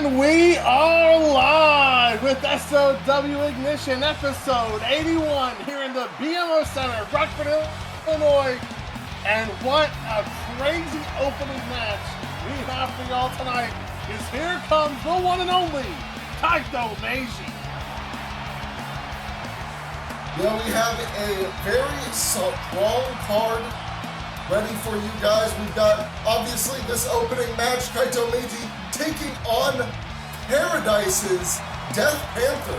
And we are live with SOW Ignition, episode 81, here in the BMO Center, Rockford, Illinois. And what a crazy opening match we have for y'all tonight, is here comes the one and only Kaito Meiji. Yeah, we have a very strong card ready for you guys. We've got, obviously, this opening match, Kaito Meiji taking on Paradise's Death Panther.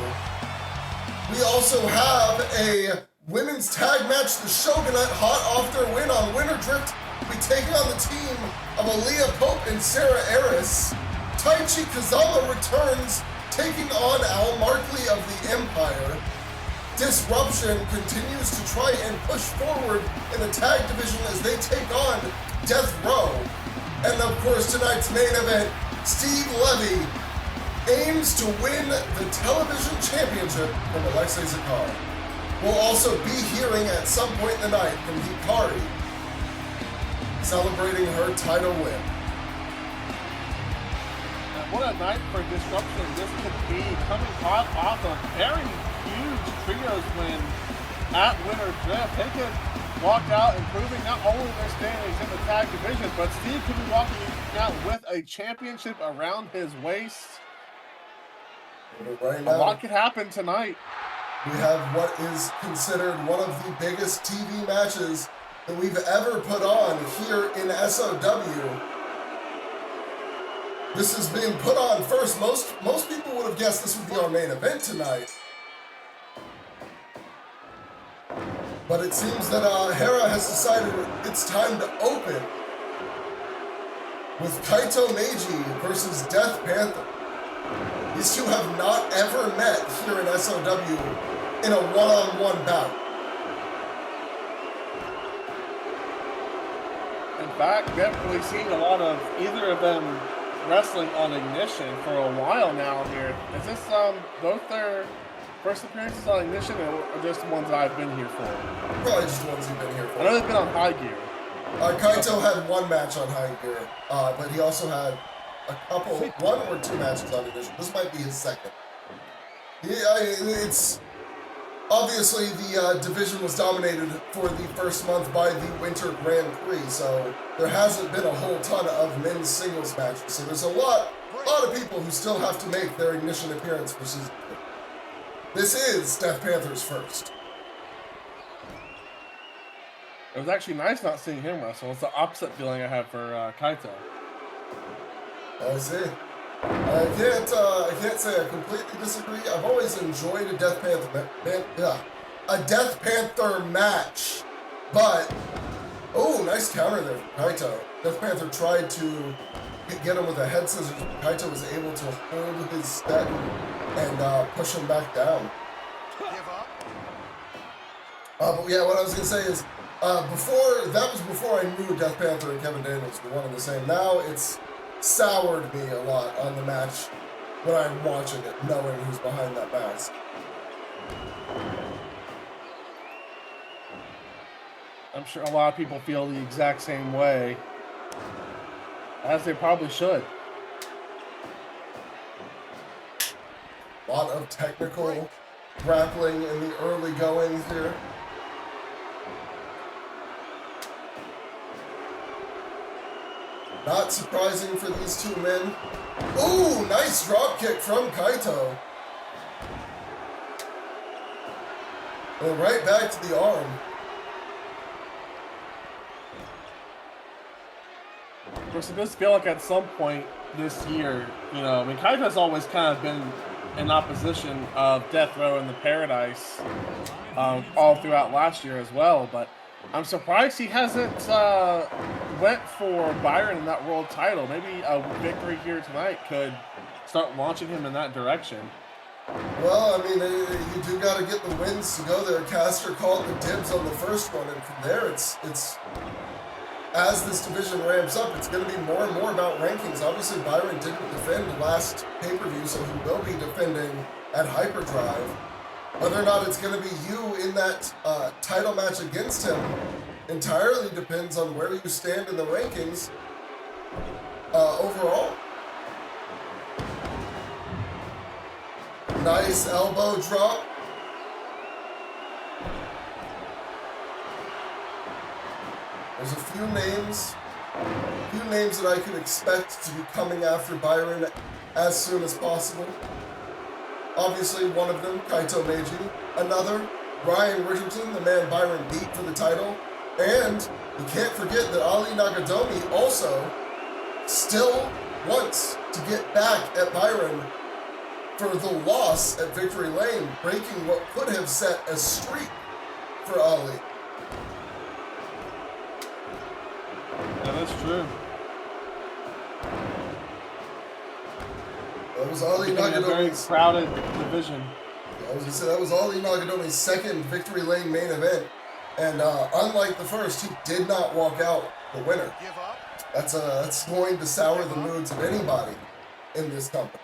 We also have a women's tag match, the Shogunate, hot off their win on Winter Drift. We taking on the team of Aaliyah Pope and Sarah Aris. Taichi Kazama returns, taking on Al Markley of the Empire. Disruption continues to try and push forward in the tag division as they take on Death Row. And of course, tonight's main event, Steve Levy aims to win the Television Championship from Aleksei Zakhar. We'll also be hearing at some point in the night from Hikari, celebrating her title win. And what a night for disruption this could be, coming hot off a very huge trios win at Winter Drift. They could walk out improving not only their standings in the tag division, but Steve could be walking out with a championship around his waist. Right now, a lot could happen tonight. We have what is considered one of the biggest TV matches that we've ever put on here in SOW. This is being put on first. Most people would have guessed this would be our main event tonight. But it seems that Hera has decided it's time to open with Kaito Meiji versus Death Panther. These two have not ever met here in SOW in a one-on-one bout. In fact, we haven't really seen a lot of either of them wrestling on Ignition for a while now here. Is this both their first appearances on Ignition, or just the ones I've been here for? Probably just the ones you've been here for. I know they've been on High Gear. Kaito had one match on High Gear, but he also had one or two matches on Ignition. This might be his second. It's obviously the division was dominated for the first month by the Winter Grand Prix, so there hasn't been a whole ton of men's singles matches. So there's a lot of people who still have to make their Ignition appearance for season 2. This is Death Panther's first. It was actually nice not seeing him wrestle. It's the opposite feeling I have for Kaito. I see. I can't say I completely disagree. I've always enjoyed a Death Panther match, but nice counter there from Kaito. Death Panther tried to get him with a head scissors. Kaito was able to hold his step and push him back down. But yeah, what I was gonna say is, before I knew Death Panther and Kevin Daniels were one and the same. Now it's soured me a lot on the match when I'm watching it, knowing who's behind that mask. I'm sure a lot of people feel the exact same way, as they probably should. A lot of technical grappling in the early goings here. Not surprising for these two men. Ooh, nice drop kick from Kaito. And right back to the arm. Of course, it does feel like at some point this year, Kaito's always kind of been in opposition of Death Row and the Paradise all throughout last year as well, but I'm surprised he hasn't went for Byron in that world title. Maybe a victory here tonight could start launching him in that direction. Well, I mean, you do got to get the wins to go there. Caster called the dibs on the first one, and from there, it's as this division ramps up, it's going to be more and more about rankings. Obviously, Byron didn't defend last pay-per-view, so he will be defending at Hyperdrive. Whether or not it's going to be you in that title match against him entirely depends on where you stand in the rankings overall. Nice elbow drop. There's a few names that I could expect to be coming after Byron as soon as possible. Obviously, one of them, Kaito Meiji. Another, Ryan Richardson, the man Byron beat for the title. And you can't forget that Ali Nagadomi also still wants to get back at Byron for the loss at Victory Lane, breaking what could have set a streak for Ali. That is true. That was Ali A very Nagadomi's crowded division. I was gonna say that was Ali Nagadomi's second Victory Lane main event, and unlike the first, he did not walk out the winner. That's going to sour the moods of anybody in this company.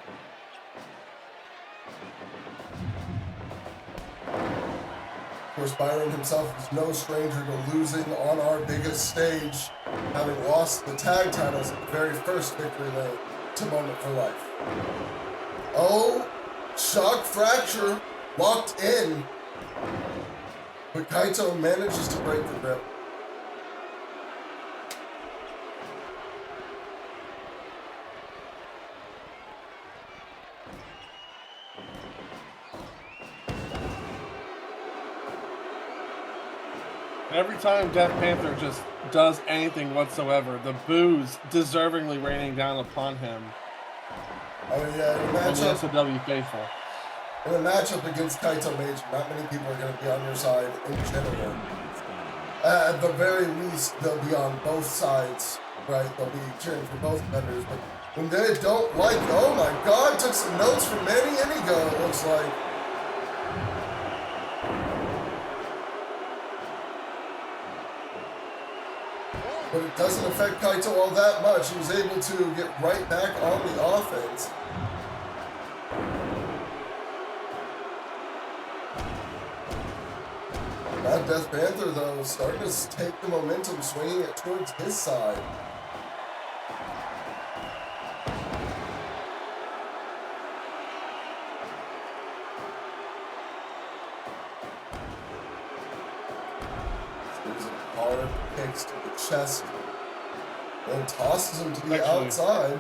Of course, Byron himself is no stranger to losing on our biggest stage, having lost the tag titles at the very first Victory Lane to Moment for Life. Oh, shock fracture locked in, but Kaito manages to break the grip. Every time Death Panther just does anything whatsoever, the boos deservingly raining down upon him. Oh yeah, in a From the matchup, SOW faithful. in a matchup against Kaito Meiji, not many people are going to be on your side in general. At the very least, they'll be on both sides, right? They'll be cheering for both vendors. But when they don't like, oh my God, took some notes from Manny Inigo, it looks like. But it doesn't affect Kaito all that much. He was able to get right back on the offense. That Death Panther, though, is starting to take the momentum, swinging it towards his side. Hard kicks to the chest and tosses him to the outside.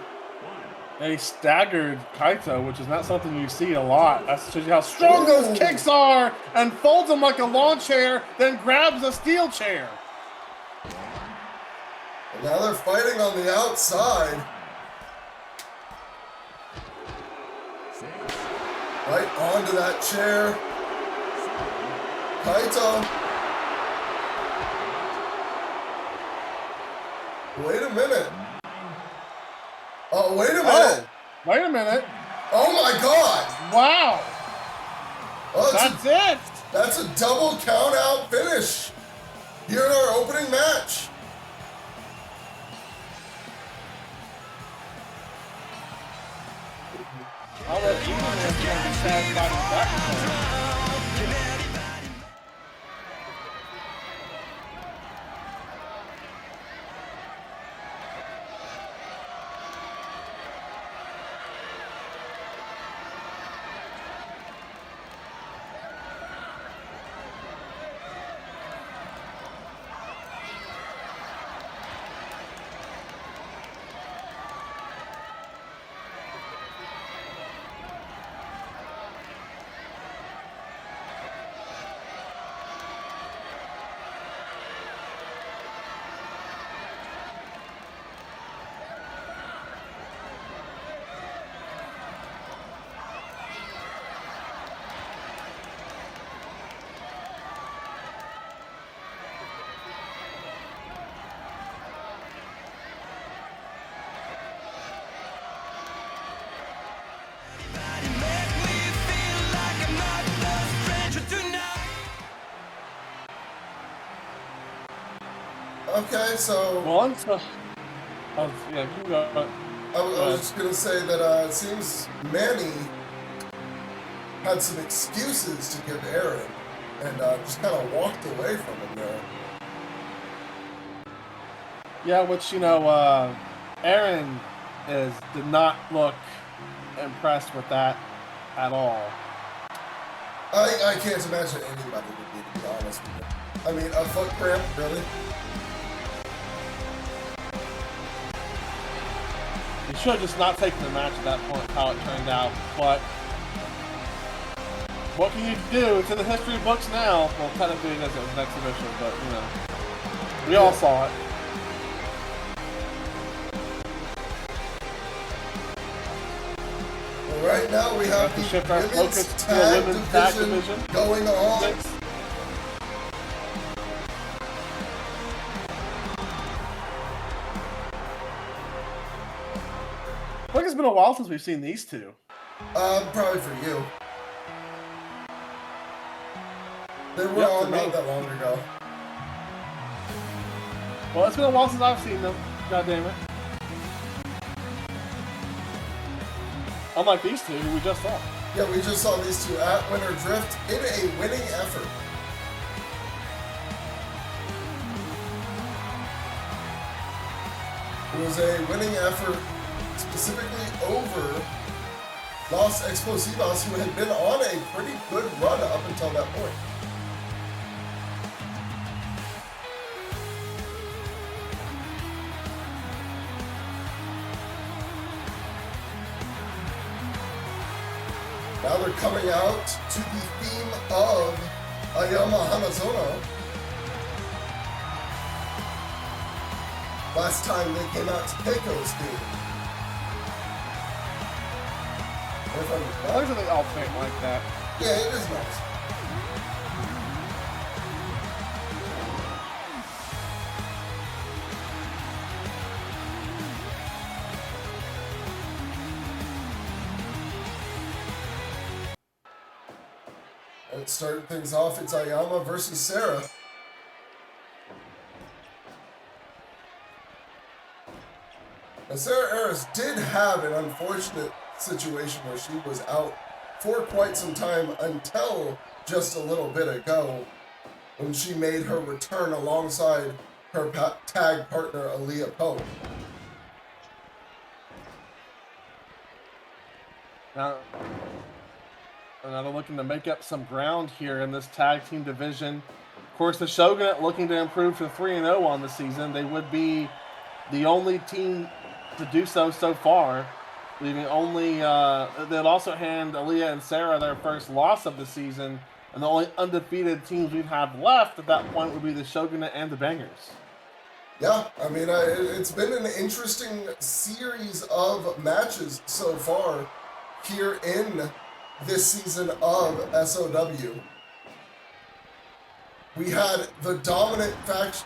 They staggered Kaito, which is not something you see a lot. That shows you how strong those kicks are, and folds him like a lawn chair, then grabs a steel chair. And now they're fighting on the outside. Right onto that chair. Kaito. Wait a minute. Oh, wait a minute. Oh, wait a minute. Oh my God. Wow. Oh, That's it. That's a double count out finish here in our opening match. I'll let you know if you're going to be satisfied with that. Okay, so yeah, you can go. I was just gonna say that it seems Manny had some excuses to give Aaron, and just kind of walked away from him there. Yeah, which Aaron did not look impressed with that at all. I can't imagine anybody would be, to be honest with you. I mean, a foot cramp, really? You should have just not taken the match at that point, how it turned out. But what can you do? It's in the history books now. Well, technically it is an exhibition, but you know, we all saw it. Well, right now we have the shift our focus to the women's tag division going on. Next. I think it's been a while since we've seen these two. Probably for you. They were on not that long ago. Well, it's been a while since I've seen them. God damn it. Unlike these two who we just saw. Yeah, we just saw these two at Winter Drift in a winning effort. It was a winning effort specifically over Los Explosivos, who had been on a pretty good run up until that point. Now they're coming out to the theme of Ayama Hanazono. Last time they came out to Keiko's theme. I like that they all fit like that. Yeah, it is nice. And starting things off, it's Ayama versus Sarah. Now, Sarah Aris did have an unfortunate situation where she was out for quite some time until just a little bit ago when she made her return alongside her tag partner Aaliyah Pope. Now they're looking to make up some ground here in this tag team division. Of course, the Shogunate looking to improve to 3-0 on the season. They would be the only team to do so far, leaving only, they'd also hand Aaliyah and Sarah their first loss of the season, and the only undefeated teams we'd have left at that point would be the Shogunate and the Bangers. Yeah, I mean, it's been an interesting series of matches so far here in this season of SOW. We had the dominant faction,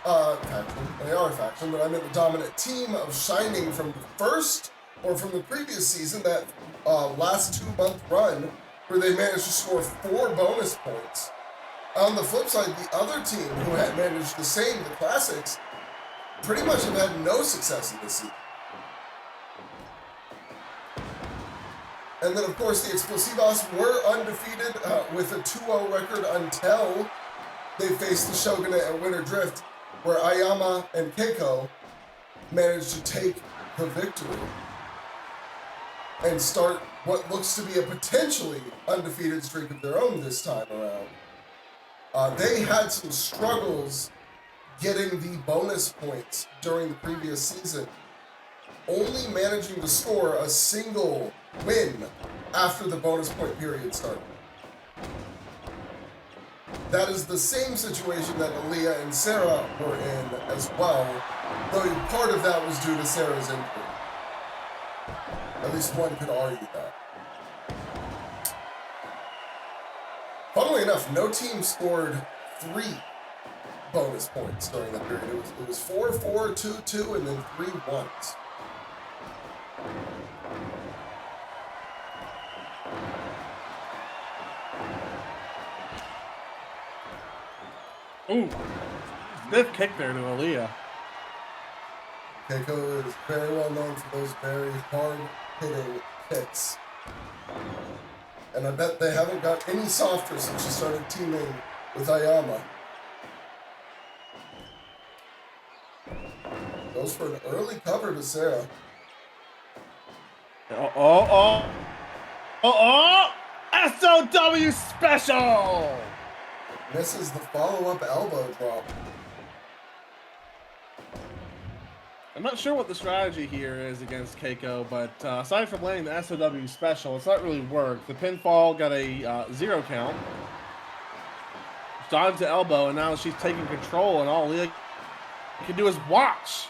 they are a faction, but I meant the dominant team of Shining from the first, or from the previous season, that last 2-month run, where they managed to score 4 bonus points. On the flip side, the other team, who had managed the same, the Classics, pretty much have had no success in this season. And then, of course, the Explosivos were undefeated with a 2-0 record until they faced the Shogunate at Winter Drift, where Ayama and Keiko managed to take the victory and start what looks to be a potentially undefeated streak of their own this time around. They had some struggles getting the bonus points during the previous season, only managing to score a single win after the bonus point period started. That is the same situation that Aaliyah and Sarah were in as well, though part of that was due to Sarah's injury. At least one could argue that. Funnily enough, no team scored 3 bonus points during that period. It was 4-4, 2-2, and then 3 ones. Ooh, stiff kick there to Aaliyah. Keiko is very well known for those very hard-hitting kicks. And I bet they haven't got any softer since she started teaming with Ayama. Goes for an early cover to Sarah. Oh! SOW special! Misses the follow-up elbow drop. I'm not sure what the strategy here is against Keiko, but aside from landing the SOW special, it's not really worked. The pinfall got a 0 count. Dodged the elbow, and now she's taking control, and all Leah can do is watch.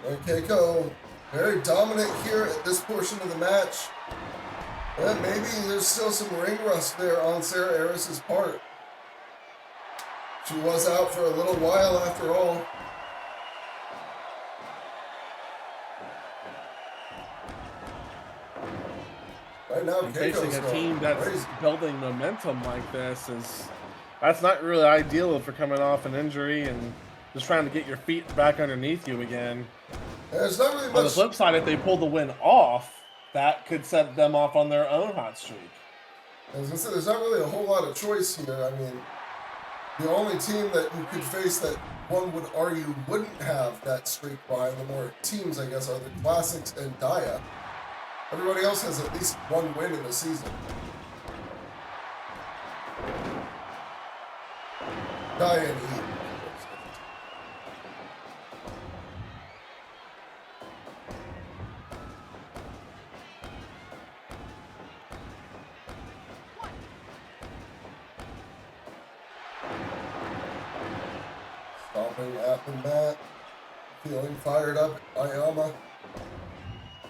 And Keiko very dominant here at this portion of the match. But maybe there's still some ring rust there on Sarah Aris's part. She was out for a little while after all. Right now, facing a team that's building momentum like this that's not really ideal if you're coming off an injury and just trying to get your feet back underneath you again. There's not really much. On the flip side, if they pull the win off, that could set them off on their own hot streak. I was gonna say, there's not really a whole lot of choice here. I mean, the only team that you could face that one would argue wouldn't have that streak behind them, or teams, I guess, are the Classics and Daya. Everybody else has at least one win in the season. Daya and E. Stomping at the mat, feeling fired up, Ayama,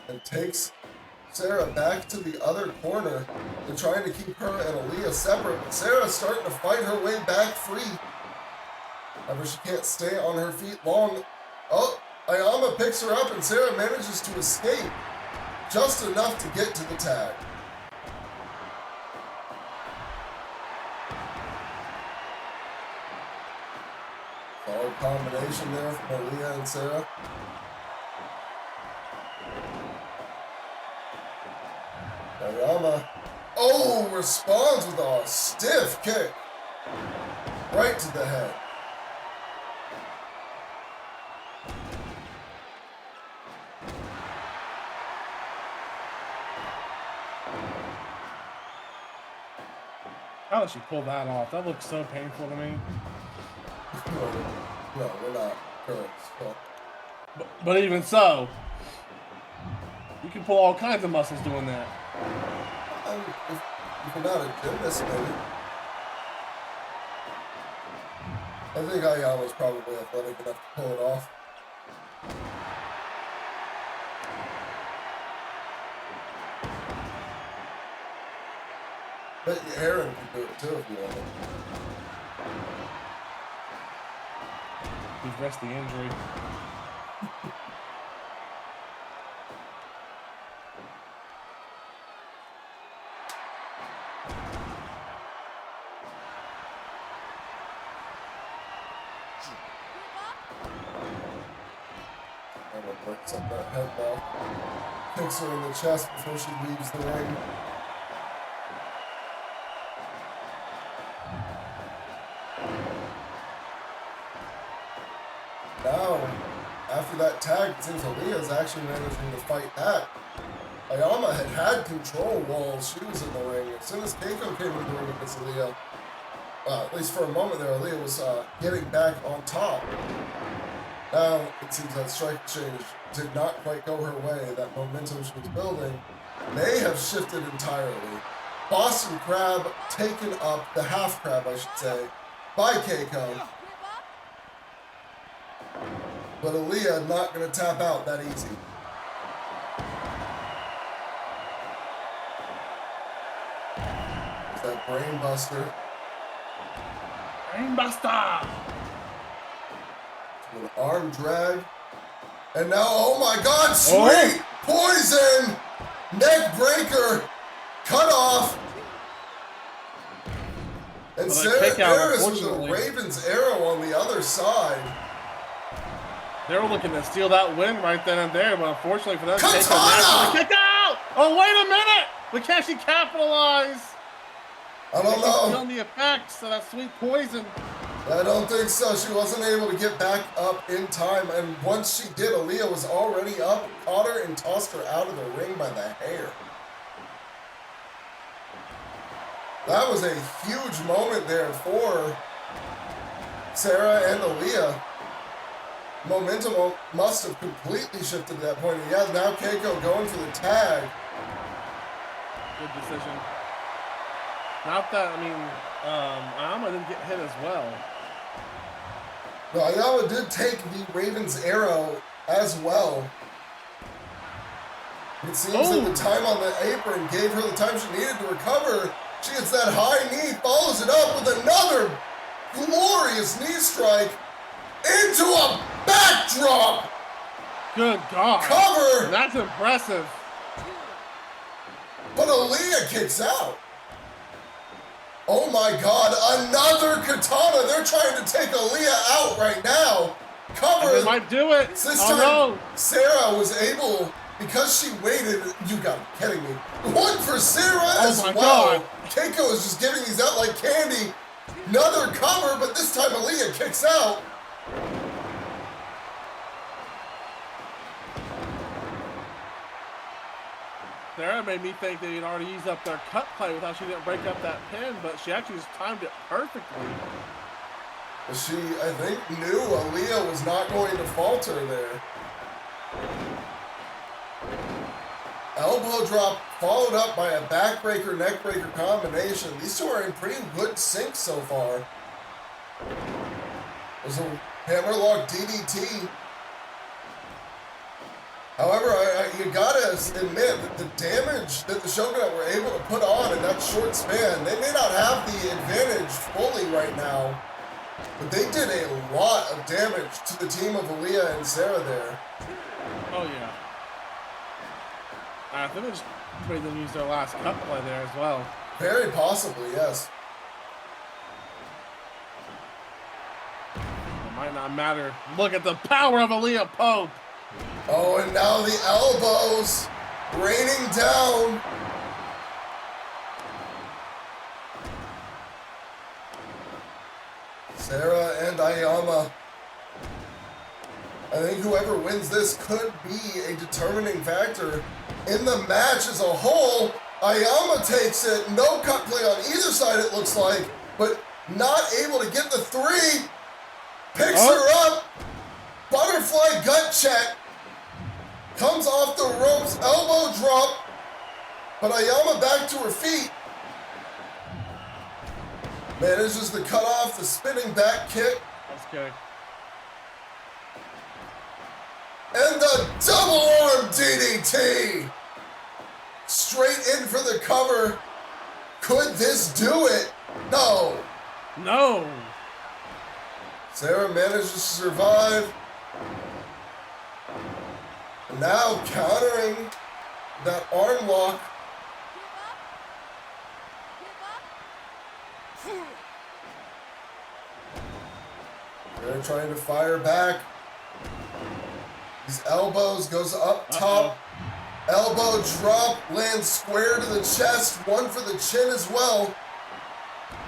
and takes Sarah back to the other corner. They're trying to keep her and Aaliyah separate, but Sarah's starting to fight her way back free. However, she can't stay on her feet long. Oh, Ayama picks her up and Sarah manages to escape just enough to get to the tag. Solid combination there from Aaliyah and Sarah. Ayama, responds with a stiff kick right to the head. How did she pull that off? That looks so painful to me. No, we're not girls. But even so, you can pull all kinds of muscles doing that. If you're not a gymnast, maybe. I think Ayama's probably athletic enough to pull it off. Bet you Aaron can do it too if you want it. He's rest the injury. Breaks up that head ball. Kicks her in the chest before she leaves the ring. Now, after that tag, it seems Aaliyah's actually managing to fight back. Ayama had control while she was in the ring. As soon as Keiko came in the ring against Aaliyah, at least for a moment there, Aaliyah was getting back on top. Now, it seems that strike exchange did not quite go her way. That momentum she was building may have shifted entirely. Boston Crab taken up, the half crab, I should say, by Keiko. But Aaliyah not going to tap out that easy. There's that brain buster. Brain buster! An arm drag. And now, oh my God, sweet! Poison! Neck breaker! Cut off! And Sarah Harris with a Raven's arrow on the other side. They were looking to steal that win right then and there, but unfortunately for them, Katana! kicked out! Oh, wait a minute! But can she capitalize? I don't know. Feeling the effects of that sweet poison. I don't think so. She wasn't able to get back up in time, and once she did, Aaliyah was already up, caught her, and tossed her out of the ring by the hair. That was a huge moment there for Sarah and Aaliyah. Momentum must have completely shifted at that point. Yeah, now Keiko going for the tag. Good decision. Not that, I mean, Ayama didn't get hit as well. No, Ayama did take the Raven's arrow as well. It seems that the time on the apron gave her the time she needed to recover. She gets that high knee, follows it up with another glorious knee strike into a backdrop. Good God. Cover. That's impressive. But Aaliyah kicks out. Oh my God, another katana. They're trying to take Aaliyah out right now. Cover. They might do it. This time, no. Sarah was able, because she waited, you got me kidding me. One for Sarah as well. God. Keiko is just giving these out like candy. Another cover, but this time Aaliyah kicks out. Sarah made me think they'd already used up their cut play without she didn't break up that pin, but she actually just timed it perfectly. She, I think, knew Aaliyah was not going to falter there. Elbow drop followed up by a backbreaker, neckbreaker combination. These two are in pretty good sync so far. There's a hammerlock DDT. However, you gotta admit that the damage that the Shogunate were able to put on in that short span, they may not have the advantage fully right now, but they did a lot of damage to the team of Aaliyah and Sarah there. Oh, yeah. I think they just made them use their last cut play there as well. Very possibly, yes. It might not matter. Look at the power of Aaliyah Pope. Oh, and now the elbows raining down. Sarah and Ayama. I think whoever wins this could be a determining factor in the match as a whole. Ayama takes it. No cut play on either side, it looks like, but not able to get the three. Picks her up. Butterfly gut check. Comes off the ropes, elbow drop, but Ayama back to her feet. Manages to cut off the spinning back kick. That's good. And the double arm DDT. Straight in for the cover. Could this do it? No. No. Sarah manages to survive. Now countering that arm lock. They're trying to fire back. These elbows goes up top. Elbow drop, lands square to the chest. One for the chin as well.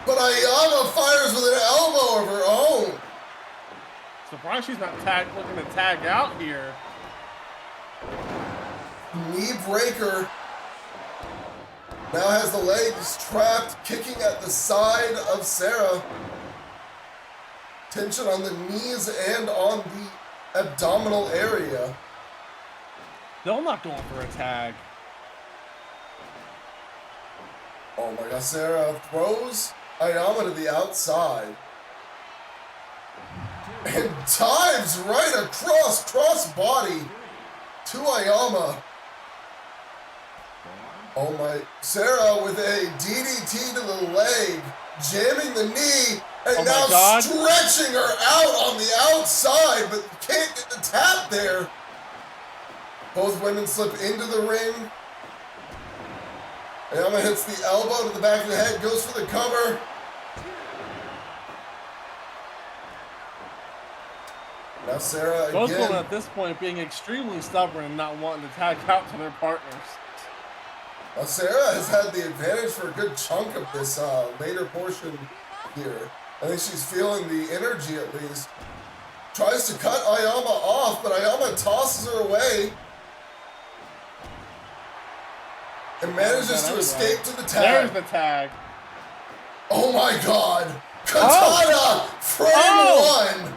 But Ayama fires with an elbow of her own. Surprised she's not looking to tag out here. Knee breaker. Now has the legs trapped, kicking at the side of Sarah. Tension on the knees and on the abdominal area. Still not going for a tag. Oh my God, Sarah throws Ayama to the outside. And dives right across, cross body to Ayama. Oh my, Sarah with a DDT to the leg, jamming the knee, and now stretching her out on the outside, but can't get the tap there. Both women slip into the ring. Ayama hits the elbow to the back of the head, goes for the cover. Now Sarah Both again. women at this point being extremely stubborn and not wanting to tag out to their partners. Now Sarah has had the advantage for a good chunk of this later portion here. I think she's feeling the energy at least. Tries to cut Ayama off, but Ayama tosses her away. And manages to escape to the tag. There's the tag. Oh my God! Katana! Frame one!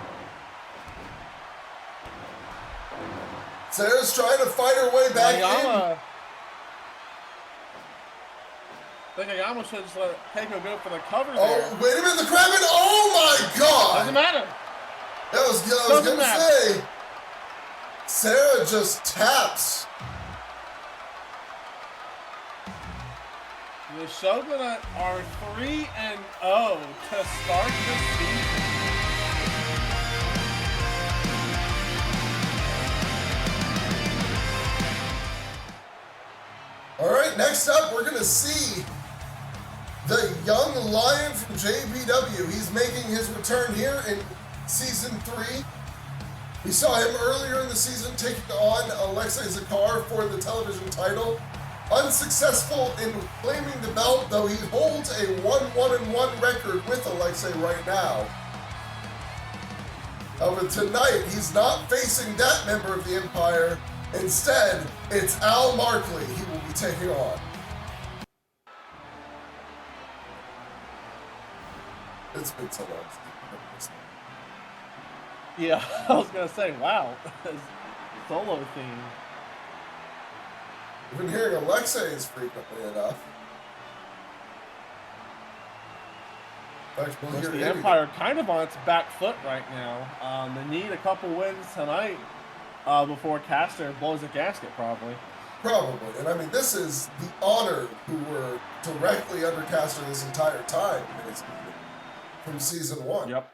Sarah's trying to fight her way back in. I think Kazama should just let Keiko go for the cover there. Oh, wait a minute, the crab in. Oh my God! Doesn't matter. I was gonna say, Sarah just taps. The Shogun are 3-0 to start the season. All right, next up, we're gonna see the young lion from JPW. He's making his return here in Season 3. We saw him earlier in the season taking on Aleksei Zakhar for the television title. Unsuccessful in claiming the belt, though he holds a 1-1-1 record with Aleksei right now. However, tonight, he's not facing that member of the Empire. Instead, it's Al Markley he will be taking on. It's been so long since yeah, I was gonna say, wow, solo theme. We've been hearing Aleksei's frequently enough. In fact, we'll hear the Empire kind of on its back foot right now. They need a couple wins tonight before Caster blows a gasket, probably. Probably, and I mean, this is the Honor who were directly under Caster this entire time, basically, from Season 1. Yep.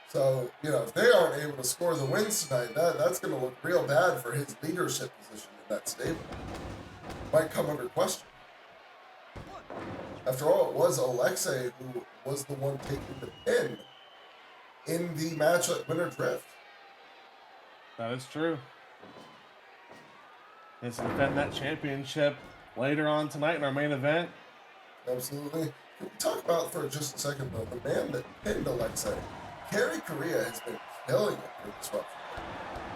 So, you know, if they aren't able to score the wins tonight, that's going to look real bad for his leadership position in that stable. Might come under question. After all, it was Aleksei who was the one taking the pin in the match at Winter Drift. That is true. Let's defend that championship later on tonight in our main event. Absolutely. Can we talk about for just a second, though, the man that pinned Aleksei? Hikari Korea has been killing it for Disruption.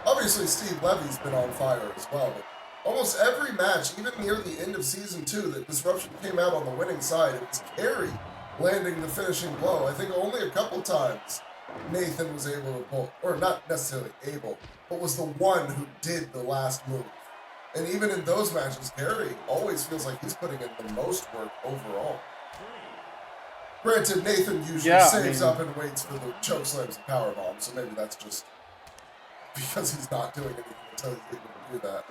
Obviously, Steve Levy's been on fire as well, but almost every match, even near the end of Season 2, that Disruption came out on the winning side, it was Hikari landing the finishing blow. I think only a couple times Nathan was able to pull, or not necessarily able, but was the one who did the last move. And even in those matches, Hikari always feels like he's putting in the most work overall. Granted, Nathan usually saves up and waits for the choke slams and power bombs, so maybe that's just because he's not doing anything until he's able to do that.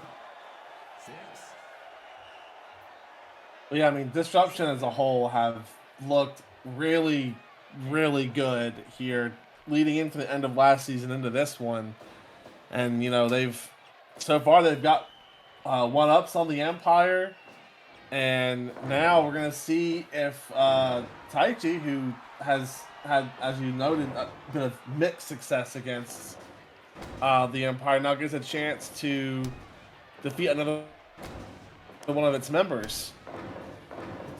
Well, yeah, I mean, Disruption as a whole have looked really, really good here, leading into the end of last season, into this one. And, you know, so far they've got one-ups on the Empire. And now we're going to see if Taichi, who has had, as you noted, a bit of mixed success against the Empire, now gets a chance to defeat another one of its members.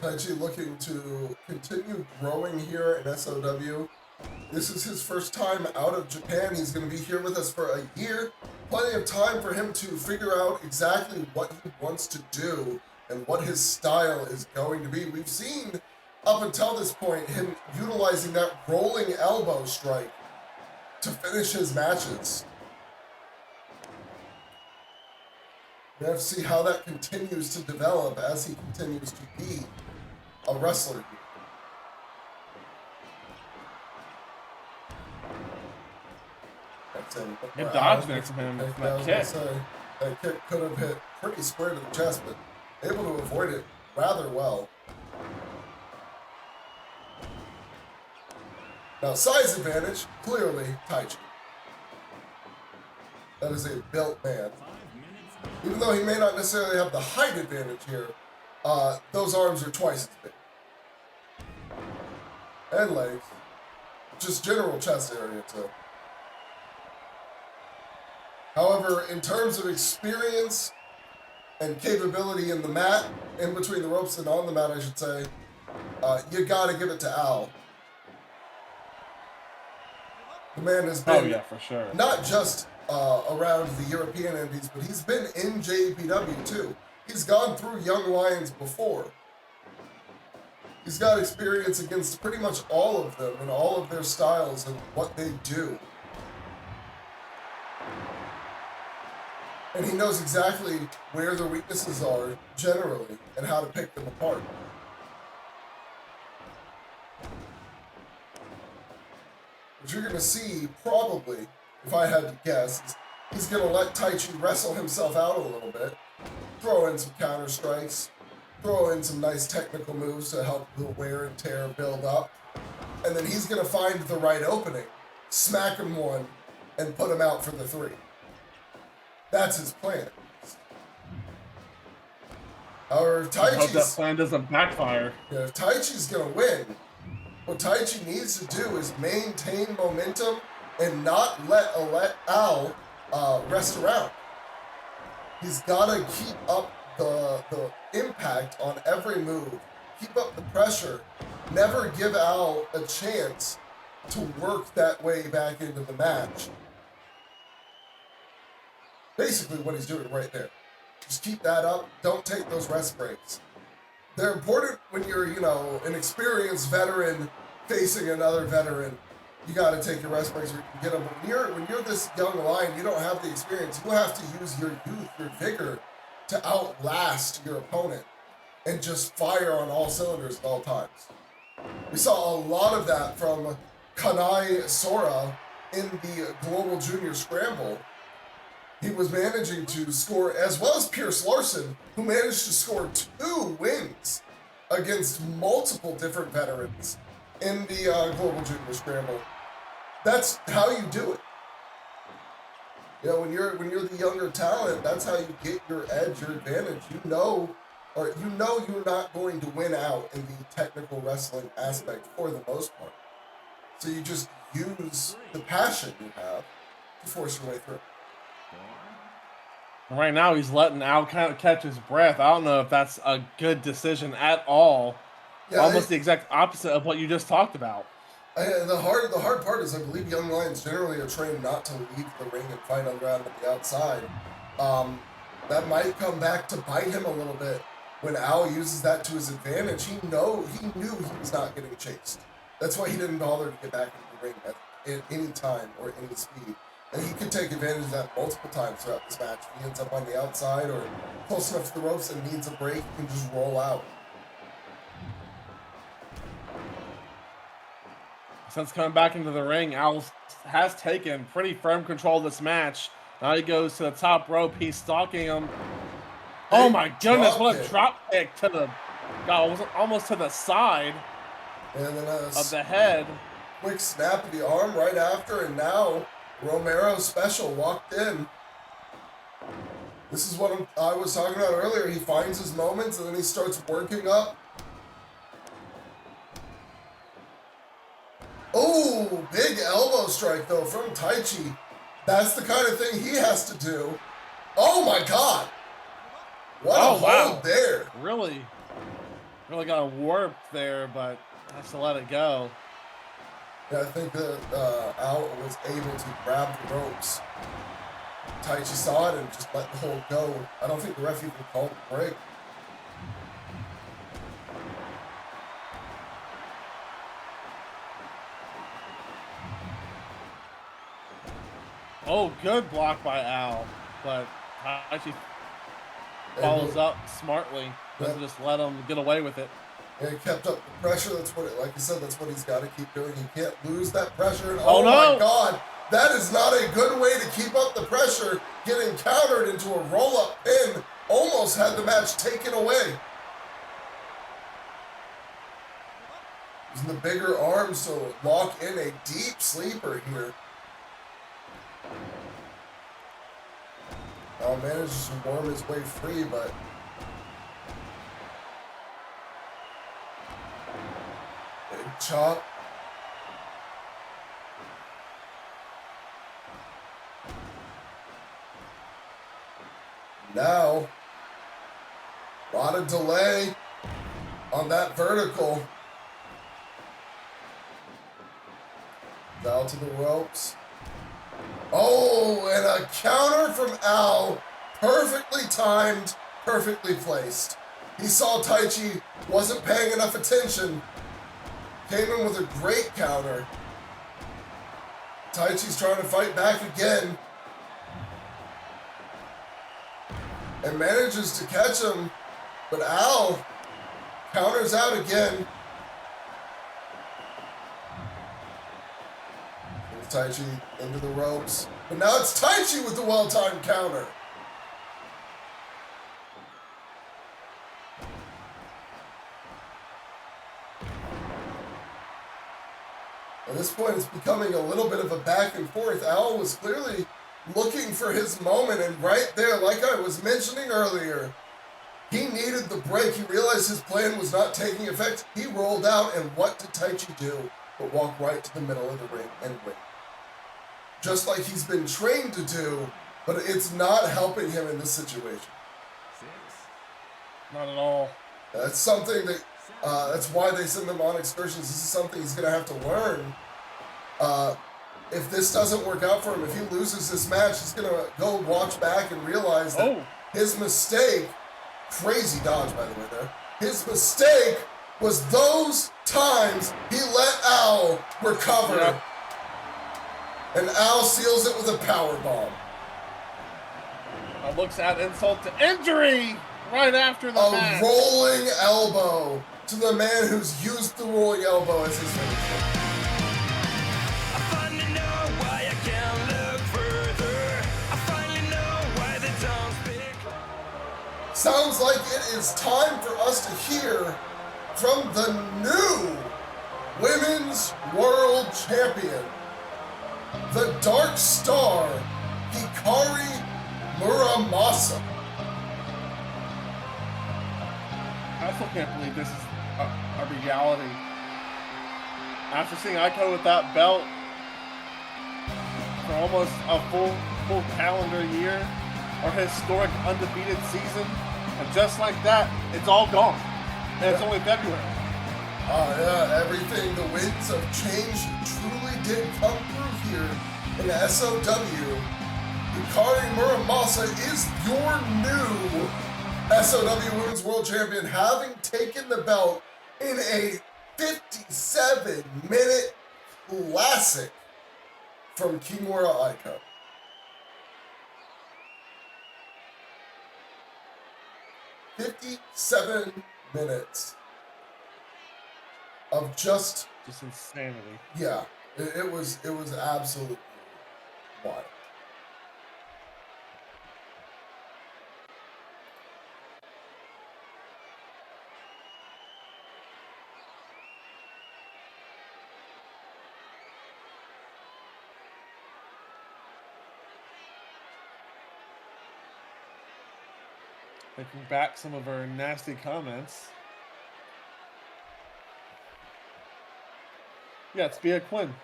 Taichi looking to continue growing here in SOW. This is his first time out of Japan. He's going to be here with us for a year. Plenty of time for him to figure out exactly what he wants to do and what his style is going to be. We've seen, up until this point, him utilizing that rolling elbow strike to finish his matches. We have to see how that continues to develop as he continues to be a wrestler. Good dodge there from him. That kick could have hit pretty square to the chest, but able to avoid it rather well. Now, size advantage, clearly Taichi. That is a built man. Even though he may not necessarily have the height advantage here, those arms are twice as big. And legs. Just general chest area, too. However, in terms of experience and capability in the mat, in between the ropes and on the mat, I should say, you gotta give it to Al. The man has been, for sure, not just around the European indies, but he's been in JPW too. He's gone through Young Lions before. He's got experience against pretty much all of them and all of their styles and what they do. And he knows exactly where their weaknesses are generally and how to pick them apart. What you're going to see, probably, if I had to guess, is he's going to let Taichi wrestle himself out a little bit, throw in some counter strikes, throw in some nice technical moves to help the wear and tear build up, and then he's going to find the right opening, smack him one, and put him out for the 3. That's his plan. However, if I hope that Taichi's, plan doesn't backfire. yeah, if Taichi's going to win, what Taichi needs to do is maintain momentum and not let Al rest around. He's got to keep up the impact on every move, keep up the pressure, never give Al a chance to work that way back into the match. Basically what he's doing right there. Just keep that up. Don't take those rest breaks. They're important when you're, an experienced veteran facing another veteran. You got to take your rest breaks where you can get them. But when you're this young lion, you don't have the experience. You have to use your youth, your vigor to outlast your opponent and just fire on all cylinders at all times. We saw a lot of that from Kanai Sora in the Global Junior Scramble. He was managing to score, as well as Pierce Larson, who managed to score 2 wins against multiple different veterans in the Global Junior Scramble. That's how you do it. When you're the younger talent, that's how you get your edge, your advantage. You know you're not going to win out in the technical wrestling aspect for the most part. So you just use the passion you have to force your way through. Right now, he's letting Al kind of catch his breath. I don't know if that's a good decision at all. Yeah, almost the exact opposite of what you just talked about. The hard part is I believe young lions generally are trained not to leave the ring and fight on ground at the outside. That might come back to bite him a little bit when Al uses that to his advantage. He knew he was not getting chased. That's why he didn't bother to get back into the ring at any time or any speed. And he could take advantage of that multiple times throughout this match. If he ends up on the outside or close enough to the ropes and needs a break, he can just roll out. Since coming back into the ring, Al has taken pretty firm control of this match. Now he goes to the top rope. He's stalking him. Oh my goodness, what a drop kick to the... God, it was almost to the side and then of the head. Quick snap of the arm right after, and now Romero's special walked in. This is what I was talking about earlier. He finds his moments, and then he starts working up. Oh, big elbow strike, though, from Taichi. That's the kind of thing he has to do. Oh, my God. What a hold there. Really got a warp there, but has to let it go. Yeah, I think that Al was able to grab the ropes. Taichi saw it and just let the hold go. I don't think the ref even called the break. Oh, good block by Al, but Taichi follows up smartly. Doesn't just let him get away with it. And he kept up the pressure. That's what, like you said, that's what he's got to keep doing. He can't lose that pressure. And oh no. My God, that is not a good way to keep up the pressure. Getting countered into a roll-up pin almost had the match taken away. Using the bigger arms to lock in a deep sleeper here. Al manages to worm his way free, but big chop. Now, a lot of delay on that vertical. Down to the ropes. Oh, and a counter from Al. Perfectly timed, perfectly placed. He saw Taichi wasn't paying enough attention. Came in with a great counter. Taichi's trying to fight back again. And manages to catch him. But Al counters out again. And Taichi into the ropes. But now it's Taichi with the well-timed counter. At this point, it's becoming a little bit of a back and forth. Al was clearly looking for his moment, and right there, like I was mentioning earlier, he needed the break. He realized his plan was not taking effect. He rolled out, and what did Taichi do but walk right to the middle of the ring and win? Just like he's been trained to do, but it's not helping him in this situation. Not at all. That's something that, that's why they send him on excursions. This is something he's going to have to learn. If this doesn't work out for him, if he loses this match, he's going to go watch back and realize that his mistake, crazy dodge by the way there, his mistake was those times he let Al recover. Yeah. And Al seals it with a powerbomb. Looks at insult to injury right after the match. A rolling elbow to the man who's used the rolling elbow as his finisher. I finally know why I can't look further. I finally know why the town's big. Sounds like it is time for us to hear from the new Women's World Champion, the Dark Star, Hikari Muramasa. I still can't believe this is a reality. After seeing Aiko with that belt for almost a full calendar year, our historic undefeated season, and just like that, it's all gone. And it's only February. Yeah, everything, the winds of change truly did come through here in the SOW. Hikari Muramasa is your new SOW Women's World Champion, having taken the belt in a 57-minute classic from Kimura Aiko. "57 minutes of just insanity." Yeah, it was absolutely wild. Taking back some of our nasty comments. Yeah, it's Bea Quinn.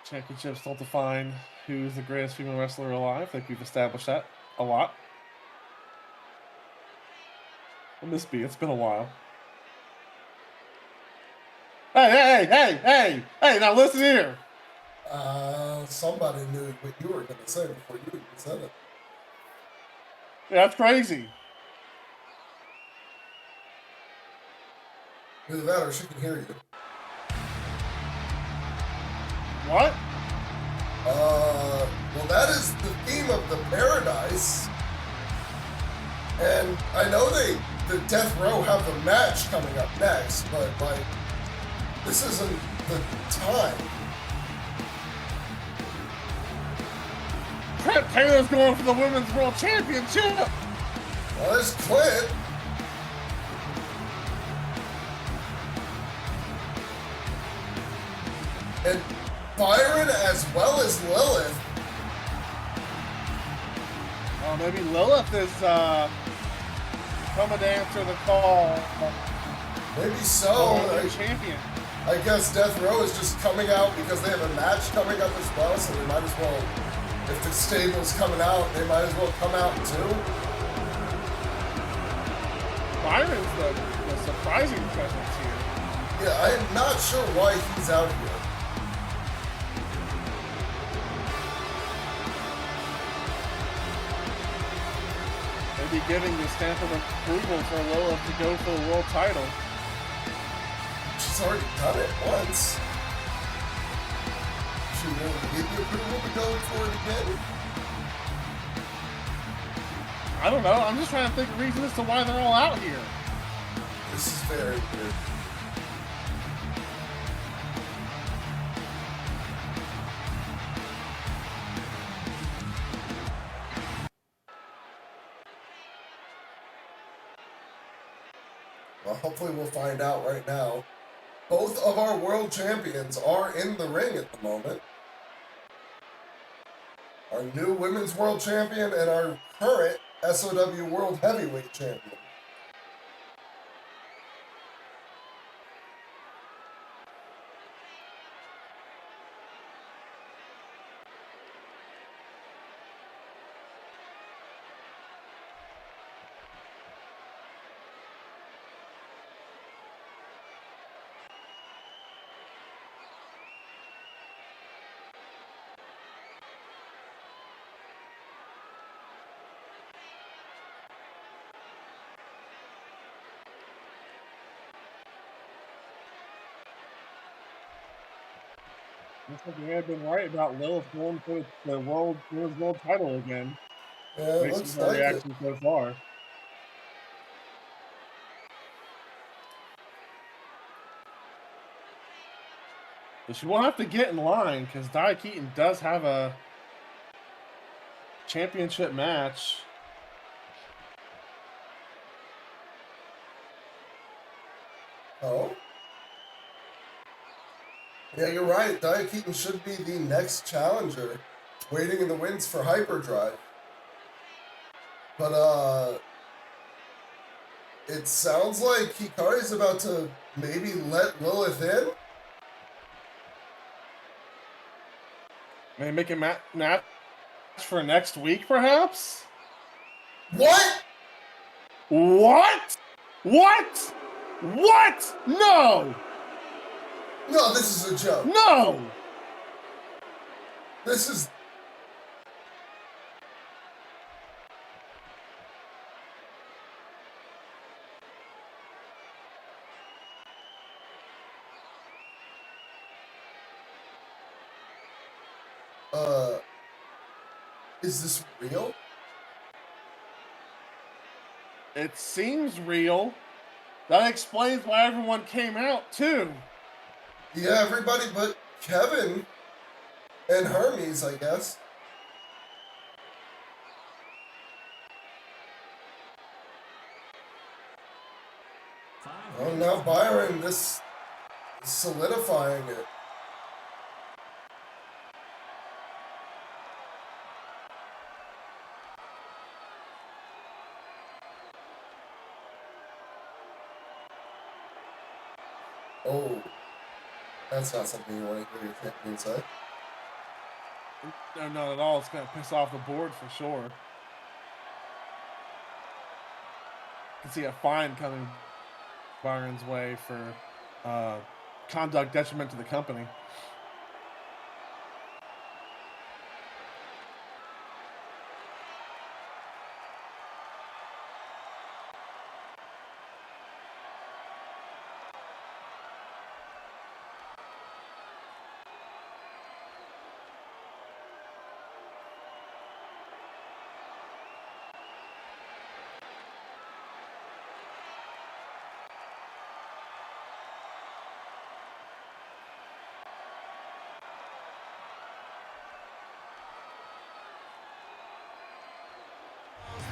Championships don't define who's the greatest female wrestler alive. I think we've established that a lot. I miss Bea. It's been a while. Hey, now listen here. Somebody knew what you were going to say before you even said it. Yeah, that's crazy. Either that or she can hear you. What? Well, that is the theme of the Paradise. And I know the Death Row have the match coming up next, but, like, this isn't the time. Trent Taylor's going for the Women's World Championship. Well, there's Clint. And Byron as well as Lilith. Oh, maybe Lilith is coming to answer the call. Maybe so. Champion. I guess Death Row is just coming out because they have a match coming up as well, so they might as well. If the stable's coming out, they might as well come out too. Byron's the surprising presence here. Yeah, I'm not sure why he's out here. maybe giving the stamp of approval for Lilith to go for the world title. She's already done it once. She will give the approval to go for it again. I don't know. I'm just trying to think of reasons as to why they're all out here. This is very weird. Well, hopefully we'll find out right now. Both of our world champions are in the ring at the moment. Our new women's world champion and our current SOW world heavyweight champion. Looks like we have been right about Lilith going for the women's world title again. Yeah, it Based looks on our like it. reaction so far. But she won't have to get in line because Dai Keaton does have a championship match. Oh? Yeah, you're right. Dai Keaton should be the next challenger, waiting in the wings for Hyperdrive. But, it sounds like Hikari's about to maybe let Lilith in. Maybe make a match for next week, perhaps? What? What? What? What? No! No, this is a joke. No! This is... Is this real? It seems real. That explains why everyone came out, too. Yeah, everybody but Kevin and Hermes, I guess. Oh, now Byron, this is solidifying it. Oh, that's not something you want to hear your champion say. No, not at all. It's going to piss off the board for sure. You can see a fine coming Byron's way for conduct detriment to the company.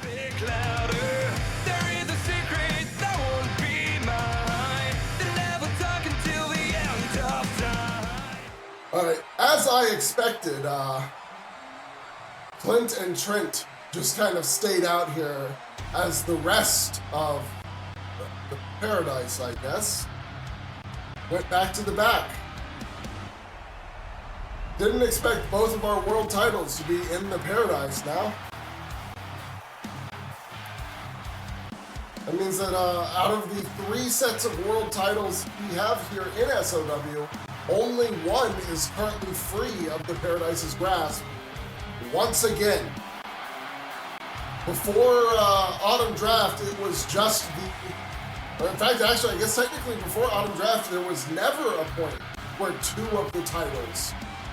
Speak louder. There is a secret that won't be mine. They never talk until the end of time. Alright, as I expected, Clint and Trent just kind of stayed out here as the rest of the Paradise, I guess, went back to the back. Didn't expect both of our world titles to be in the Paradise now. That means that out of the 3 sets of world titles we have here in SOW, only one is currently free of the Paradise's grasp once again. Before Autumn Draft, it was just or in fact, actually, I guess technically before Autumn Draft, there was never a point where 2 of the titles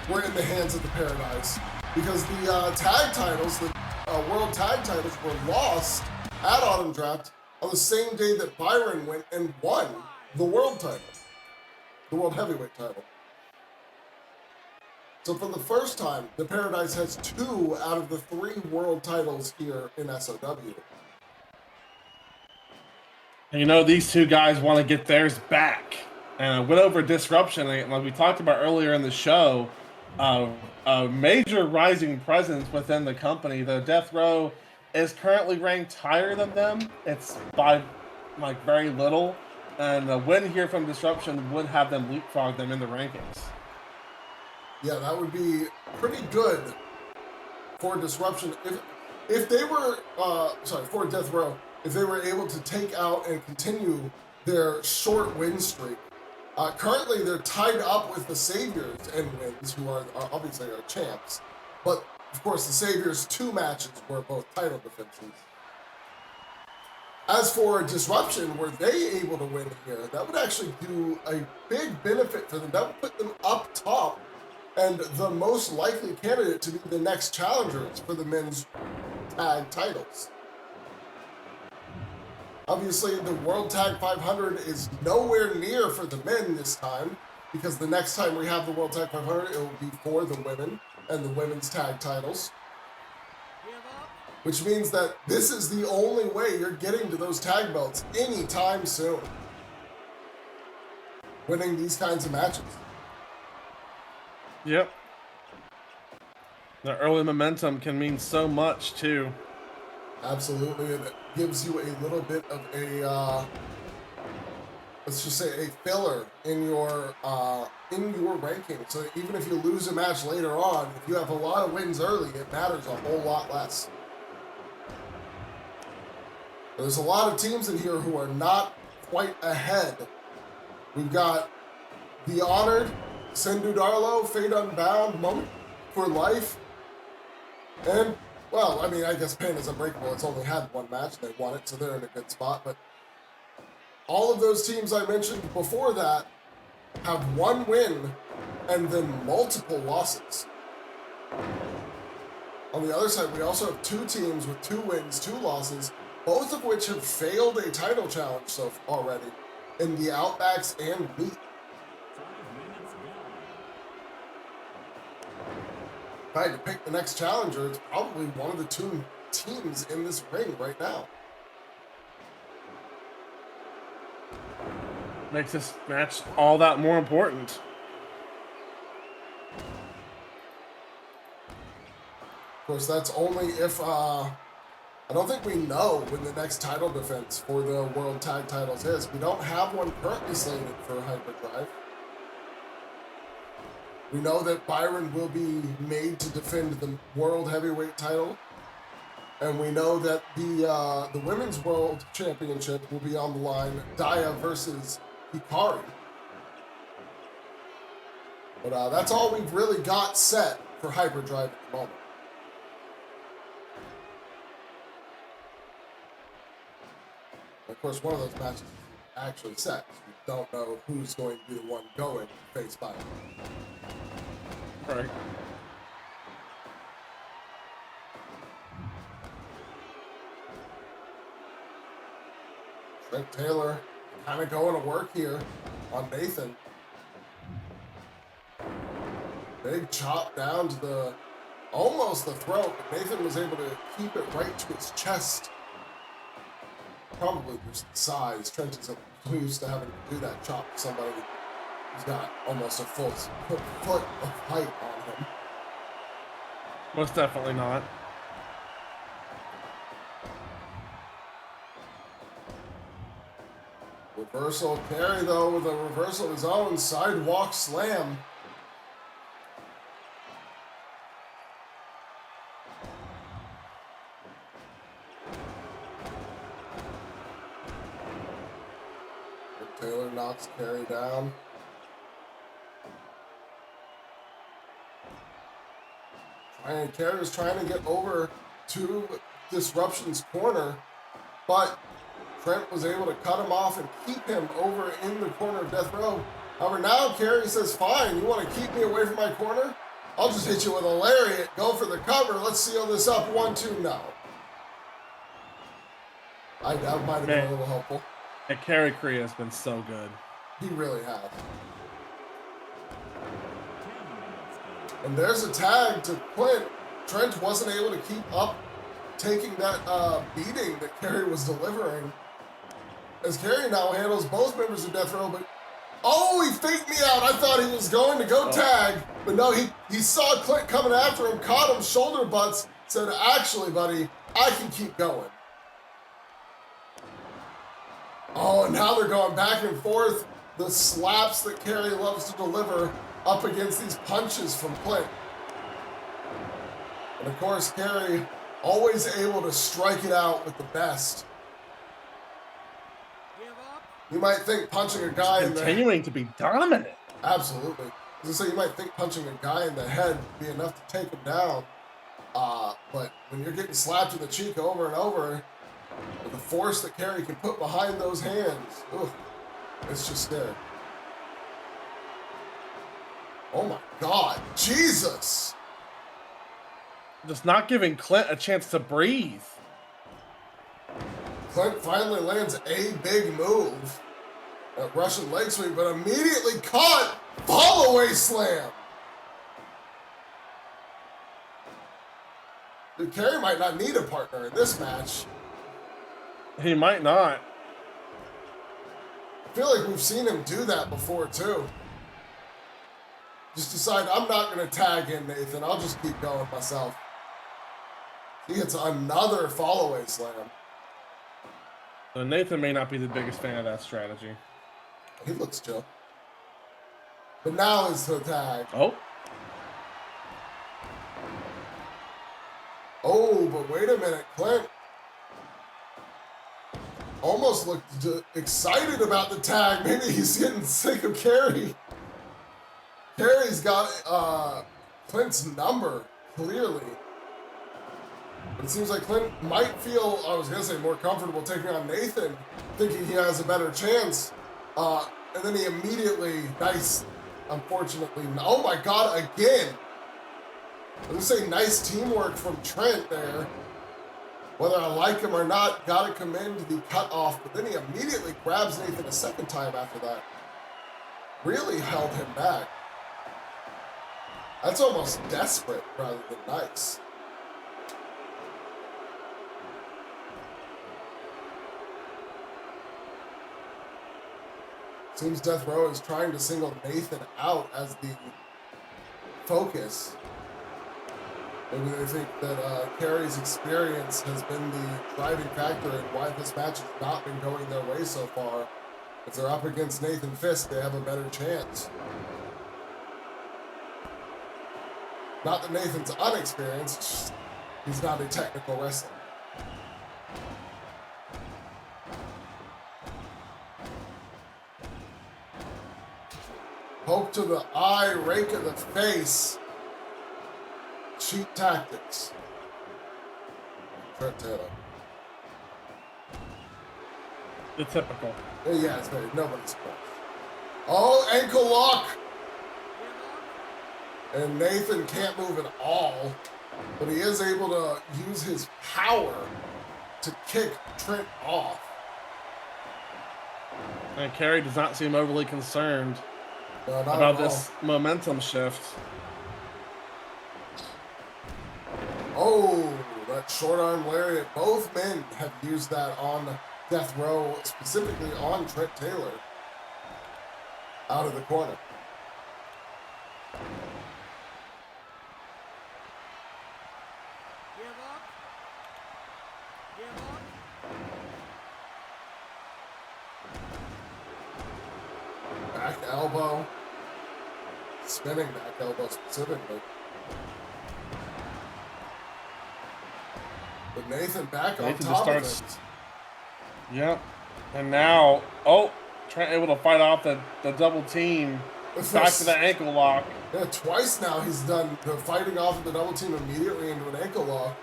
were in the hands of the Paradise, because the tag titles, the World Tag titles, were lost at Autumn Draft on the same day that Byron went and won the World title, the World Heavyweight title. So for the first time, the Paradise has 2 out of the 3 world titles here in SOW. And you know, these 2 guys want to get theirs back. And I went over Disruption, and like we talked about earlier in the show, a major rising presence within the company. The Death Row is currently ranked higher than them. It's by like very little. And a win here from Disruption would have them leapfrog them in the rankings. Yeah, that would be pretty good for Disruption. If they were, for Death Row, if they were able to take out and continue their short win streak. Currently, they're tied up with the Saviors and wins, who are obviously our champs. But, of course, the Saviors' 2 matches were both title defenses. As for Disruption, were they able to win here, that would actually do a big benefit for them. That would put them up top and the most likely candidate to be the next challengers for the men's tag titles. Obviously, the World Tag 500 is nowhere near for the men this time, because the next time we have the World Tag 500, it will be for the women and the women's tag titles. Which means that this is the only way you're getting to those tag belts anytime soon. Winning these kinds of matches. Yep. The early momentum can mean so much, too. Absolutely, and it gives you a little bit of a, let's just say, a filler in your ranking. So even if you lose a match later on, if you have a lot of wins early, it matters a whole lot less. There's a lot of teams in here who are not quite ahead. We've got The Honored, Sendu Darlo, Fate Unbound, Moment for Life, and, well, I mean, I guess Pain is Unbreakable. It's only had 1 match, they won it, so they're in a good spot, but all of those teams I mentioned before that have 1 win and then multiple losses. On the other side, we also have 2 teams with 2 wins, 2 losses, both of which have failed a title challenge so far already in the Outbacks and Meat. If I had to pick the next challenger, it's probably one of the 2 teams in this ring right now. Makes this match all that more important. Of course, that's only if, I don't think we know when the next title defense for the World Tag Titles is. We don't have one currently slated for Hyperdrive. We know that Byron will be made to defend the World Heavyweight title. And we know that the Women's World Championship will be on the line, Daya versus Hikari. But that's all we've really got set for Hyperdrive at the moment. Of course, one of those matches is actually set. We don't know who's going to be the one going to face Byron. Right. Trent Taylor kind of going to work here on Nathan. Big chop down to almost the throat, but Nathan was able to keep it right to his chest. Probably just the size. Trent is used to having to do that chop to somebody who's got almost a full foot of height on him. Most definitely not. Reversal carry, though, with a reversal of his own. Sidewalk slam. Taylor knocks carry down. And Carey is trying to get over to Disruption's corner, but Trent was able to cut him off and keep him over in the corner of Death Row. However, now Kerry says, fine, you want to keep me away from my corner? I'll just hit you with a lariat, go for the cover, let's seal this up, 1-2, no. That might have been a little helpful. And Kerry Korea has been so good. He really has. And there's a tag to Clint. Trent wasn't able to keep up taking that beating that Kerry was delivering. As Kerry now handles both members of Death Row, but oh, he faked me out. I thought he was going to go tag, but no, he saw Clint coming after him, caught him, shoulder butts, said, actually, buddy, I can keep going. Oh, and now they're going back and forth. The slaps that Kerry loves to deliver up against these punches from Clint. And of course, Kerry always able to strike it out with the best. You might think punching a guy in the head... Continuing to be dominant. Absolutely. As I say, you might think punching a guy in the head would be enough to take him down. But when you're getting slapped in the cheek over and over, with the force that Kerry can put behind those hands, it's just scary. Oh my God, Jesus! Just not giving Clint a chance to breathe. Clint finally lands a big move at Russian leg sweep, but immediately caught fall-away slam. Dude, Kerry might not need a partner in this match. He might not. I feel like we've seen him do that before, too. Just decide, I'm not going to tag in, Nathan. I'll just keep going myself. He hits another fall-away slam. So Nathan may not be the biggest fan of that strategy. He looks chill. But now is the tag. Oh. Oh, but wait a minute. Clint almost looked excited about the tag. Maybe he's getting sick of Kerry. Kerry's got Clint's number, clearly. But it seems like Clint might feel, I was going to say, more comfortable taking on Nathan, thinking he has a better chance. And then he immediately, unfortunately, oh my God, again. I was going to say nice teamwork from Trent there. Whether I like him or not, got to commend the cut off. But then he immediately grabs Nathan a second time after that. Really held him back. That's almost desperate rather than nice. Seems Death Row is trying to single Nathan out as the focus. Maybe they think that Kerry's experience has been the driving factor in why this match has not been going their way so far. If they're up against Nathan Fisk, they have a better chance. Not that Nathan's unexperienced, he's not a technical wrestler. Poke to the eye, rake of the face. Cheap tactics. Trent Taylor. The typical. Yeah, it's very, nobody's surprised. Oh, ankle lock! And Nathan can't move at all, but he is able to use his power to kick Trent off. And Kerry does not seem overly concerned No, about this momentum shift. Oh, that short arm lariat. Both men have used that on Death Row, specifically on Trent Taylor. Out of the corner. Back elbow. Spinning back elbow specifically. But Nathan back on top of it. Yep. And now, Trent able to fight off the double team. Back to the ankle lock. Yeah, twice now he's done the fighting off of the double team immediately into an ankle lock.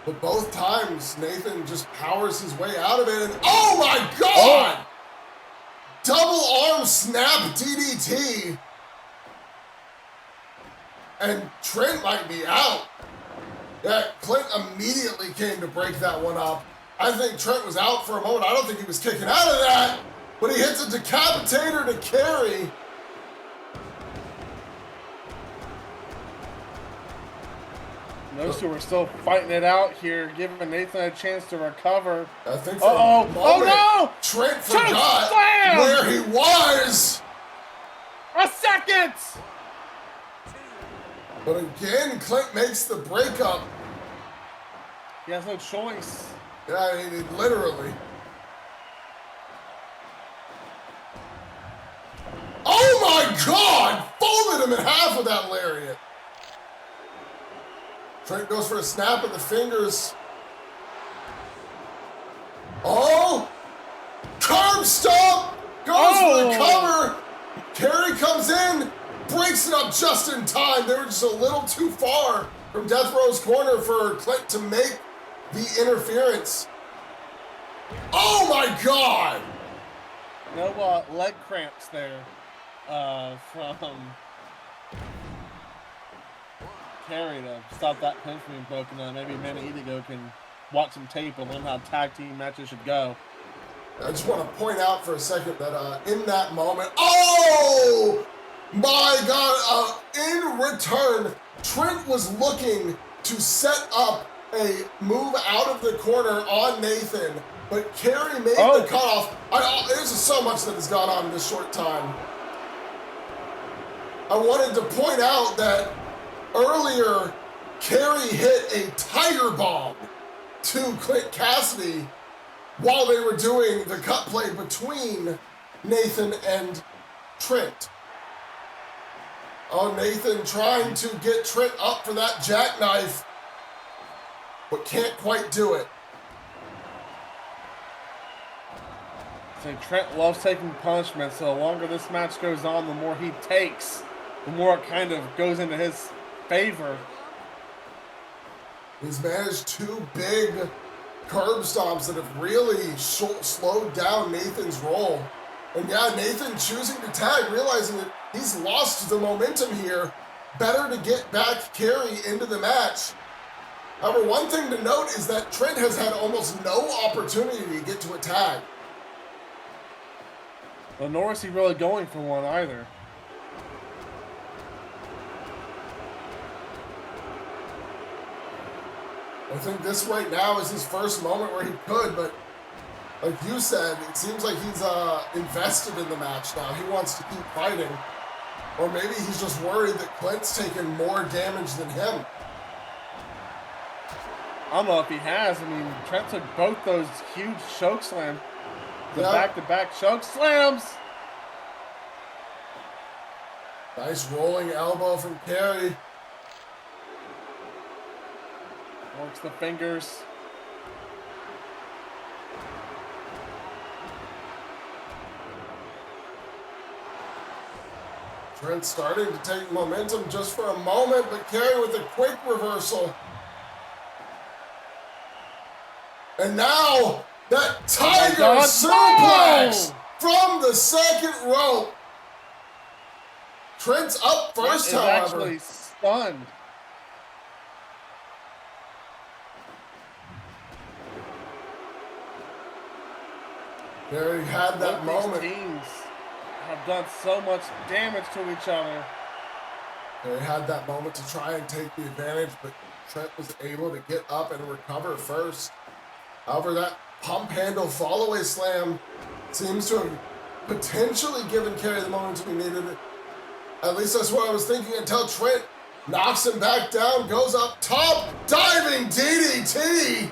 But both times, Nathan just powers his way out of it, and oh my God! Oh. Double arm snap DDT. And Trent might be out. Yeah, Clint immediately came to break that one up. I think Trent was out for a moment. I don't think he was kicking out of that. But he hits a decapitator to carry. Those two are still fighting it out here, giving Nathan a chance to recover. I think for a moment, no! Trent forgot slam! where he was. A second! But again, Clint makes the breakup. He has no choice. Yeah, I mean, literally. Oh my God! Folded him in half with that lariat. Trent goes for a snap of the fingers. Oh! Curb stomp! Goes for the cover. Kerry comes in, breaks it up just in time. They were just a little too far from Death Row's corner for Clint to make the interference. Oh my God! No leg cramps there from Kerry to stop that pin from being broken. Maybe Manny Inigo can watch some tape and learn how tag team matches should go. I just want to point out for a second that in that moment, oh my God, in return, Trent was looking to set up a move out of the corner on Nathan, but Kerry made the cutoff. There's just so much that has gone on in this short time. I wanted to point out that earlier, Kerry hit a tire bomb to Clint Cassidy while they were doing the cut play between Nathan and Trent. Oh, Nathan trying to get Trent up for that jackknife, but can't quite do it. So Trent loves taking punishments, so the longer this match goes on, the more he takes, the more it kind of goes into his favor. He's managed two big curb stomps that have really slowed down Nathan's roll. And yeah, Nathan choosing to tag, realizing that he's lost the momentum here. Better to get back Kerry into the match. However, one thing to note is that Trent has had almost no opportunity to get to a tag. Well, nor is he really going for one either. I think this right now is his first moment where he could, but like you said, it seems like he's invested in the match now. He wants to keep fighting. Or maybe he's just worried that Clint's taken more damage than him. I don't know if he has. I mean, Trent took both those huge choke slams. The back-to-back choke slams. Nice rolling elbow from Kerry. Works the fingers. Trent starting to take momentum just for a moment, but Kerry with a quick reversal. And now, that tiger suplex from the second rope. Trent's up first, Trent is however. actually stunned. Kerry had that moment. These teams have done so much damage to each other. Kerry had that moment to try and take the advantage, but Trent was able to get up and recover first. However, that pump handle follow-away slam seems to have potentially given Kerry the momentum he needed. At least that's what I was thinking until Trent knocks him back down, goes up top, diving DDT.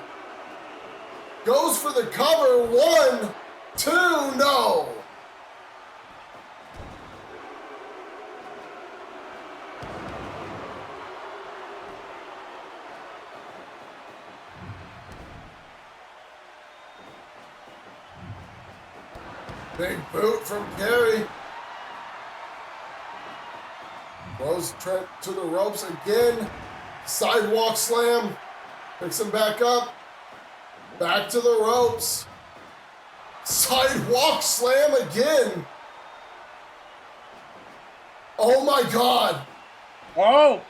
Goes for the cover, 1, 2, no. Big boot from Kerry. Throws Trent to the ropes again. Sidewalk slam. Picks him back up. Back to the ropes. Sidewalk slam again. Oh my God. Oh!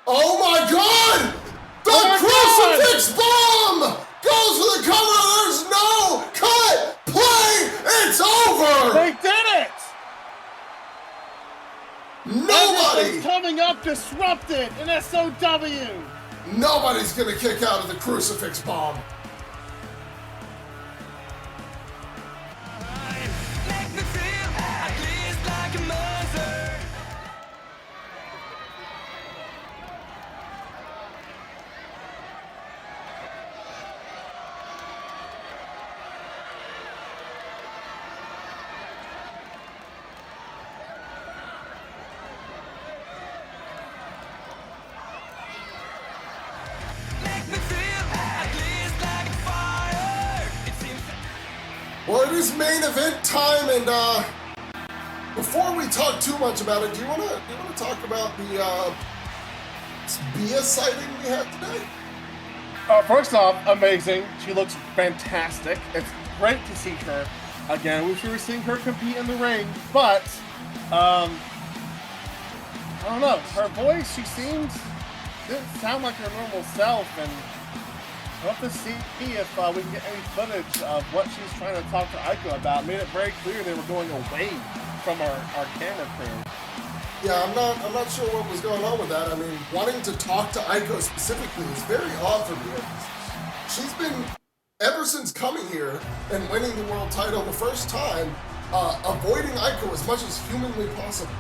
Oh my God! The crucifix bomb goes for the cover. There's no cut. Play. It's over. They did it! Nobody. Everything's coming up disrupted in SOW. Nobody's gonna kick out of the crucifix bomb. Make me feel at least like a mother. Make me feel at least like a fire. It seems Well, it is main event time, and before we talk too much about it, do you wanna talk about the Bia sighting we had today? First off, amazing. She looks fantastic. It's great to see her again. We were seeing her compete in the ring, but I don't know. Her voice, didn't sound like her normal self, and we'll have to see if we can get any footage of what she's trying to talk to Aiko about. Made it very clear they were going away from our camera crew. Yeah, I'm not sure what was going on with that. I mean, wanting to talk to Aiko specifically is very odd for me. She's been, ever since coming here and winning the world title the first time, avoiding Aiko as much as humanly possible.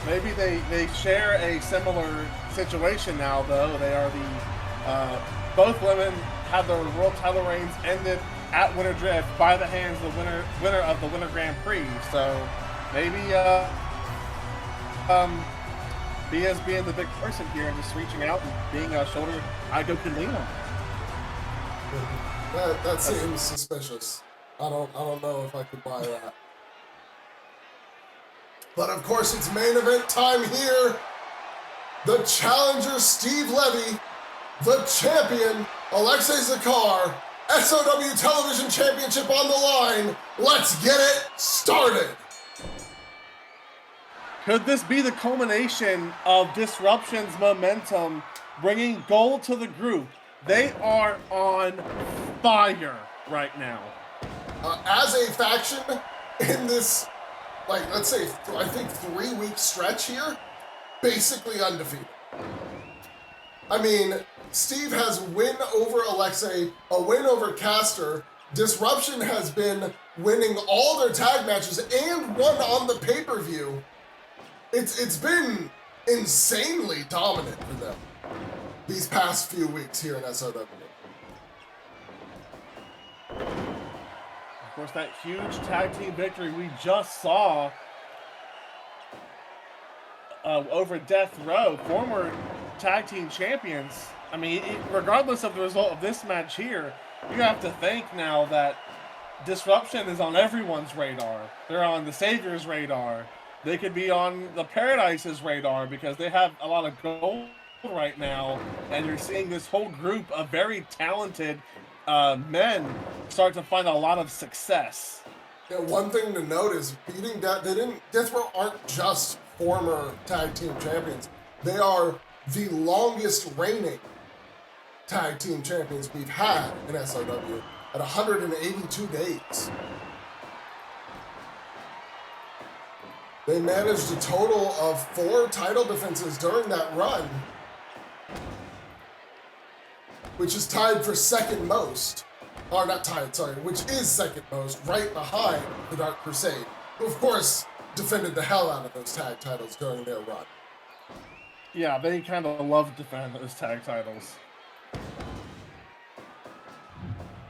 Maybe they share a similar situation now, though. They are the both women have their world title reigns ended at Winter Drift by the hands of the winner of the Winter Grand Prix. So maybe Bia's being the big person here and just reaching out and being a shoulder Aiko can lean on. That seems suspicious. I don't know if I could buy that. But of course, it's main event time here. The challenger, Steve Levy. The champion, Aleksei Zakhar. SOW Television Championship on the line. Let's get it started. Could this be the culmination of Disruption's momentum, bringing gold to the group? They are on fire right now. As a faction in this, let's say, I think 3-week stretch here, basically undefeated. I mean, Steve has win over Aleksei, a win over Caster. Disruption has been winning all their tag matches and one on the pay-per-view. It's been insanely dominant for them these past few weeks here in SOW. Of course, that huge tag team victory we just saw over Death Row, former tag team champions. I mean, regardless of the result of this match here, you have to think now that Disruption is on everyone's radar. They're on the Savior's radar. They could be on the Paradise's radar because they have a lot of gold right now, and you're seeing this whole group of very talented men start to find a lot of success. Yeah, one thing to note is beating Death Row aren't just former tag team champions. They are the longest reigning tag team champions we've had in SOW at 182 days. They managed a total of 4 title defenses during that run, which is tied for second most. Or not tied, sorry, which is second most, right behind the Dark Crusade, who of course defended the hell out of those tag titles during their run. Yeah, they kind of love defending those tag titles.